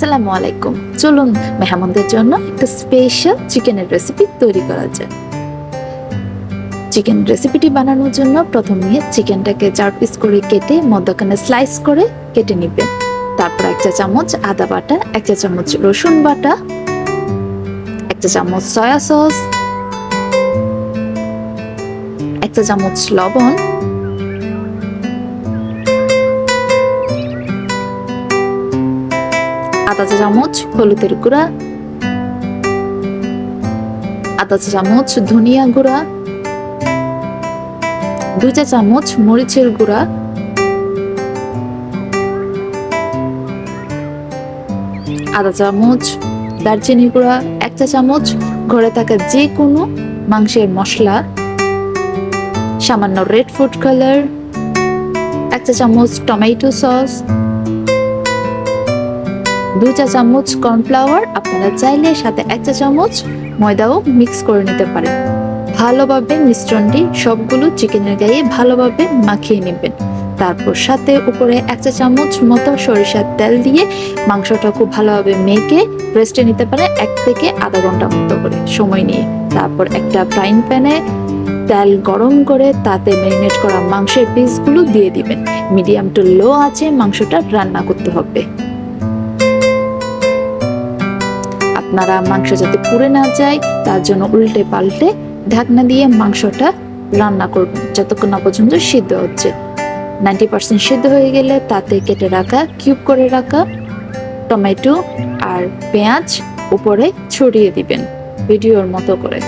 আসসালামু আলাইকুম। চলুন মেহমানদের জন্য একটা স্পেশাল চিকেনের রেসিপি তৈরি করা যায়। চিকেন রেসিপিটি বানানোর জন্য প্রথমে চিকেনটাকে 4 পিস করে কেটে মধ্যখানে স্লাইস করে কেটে নেবেন। তারপর 1 চা চামচ আদা বাটা, 1 চা চামচ রসুন বাটা, 1 চা চামচ সয়া সস, 1 চা চামচ লবণ, আধা চা চামচ হলুদের গুঁড়া, আধা চা চামচ ধনিয়া গুঁড়া, 2 চা চামচ মরিচের গুঁড়া, আধা চামচ দারচিনি গুঁড়া, 1 চা চামচ ঘরে থাকা যে কোনো মাংসের মশলা, সামান্য রেড ফুড কালার, 1 চা চামচ টমেটো সস, 2 চা চামচ কর্নফ্লাওয়ার। আপনারা চাইলে সাথে 1 চা চামচ ময়দাও মিক্স করে নিতে পারেন। ভালোভাবে মিশ্রণটি সবগুলো চিকেনের গায়ে ভালোভাবে মাখিয়ে নেবেন। তারপর সাথে উপরে 1 চা চামচ মতো সরিষার তেল দিয়ে মাংসটা খুব ভালোভাবে মেখে রেস্টে নিতে পারেন 1 থেকে আধা ঘন্টা মতো করে সময় নিয়ে। তারপর একটা ফ্রাইং প্যানে তেল গরম করে তাতে ম্যারিনেট করা মাংসের পিসগুলো দিয়ে দিবেন। মিডিয়াম টু লো আঁচে মাংসটা রান্না করতে হবে। আপনারা মাংস যাতে পুড়ে না যায় তার জন্য উল্টে পাল্টে ঢাকনা দিয়ে মাংসটা রান্না করবেন যতক্ষণ না পর্যন্ত সিদ্ধ হচ্ছে। 90% সিদ্ধ হয়ে গেলে তাতে কেটে রাখা কিউব করে রাখা টমেটো আর পেঁয়াজ উপরে ছড়িয়ে দিবেন ভিডিওর মতো করে।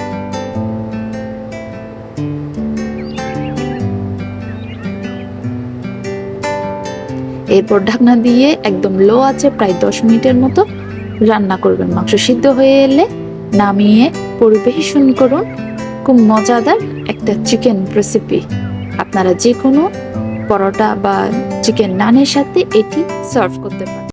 এরপর ঢাকনা দিয়ে একদম লো আছে প্রায় 10 মিনিটের মতো রান্না করবেন। মাংস সিদ্ধ হয়ে এলে নামিয়ে পরিবেশন করুন। খুব মজাদার একটা চিকেন রেসিপি। আপনারা যে কোনো পরোটা বা চিকেন নানের সাথে এটি সার্ভ করতে পারেন।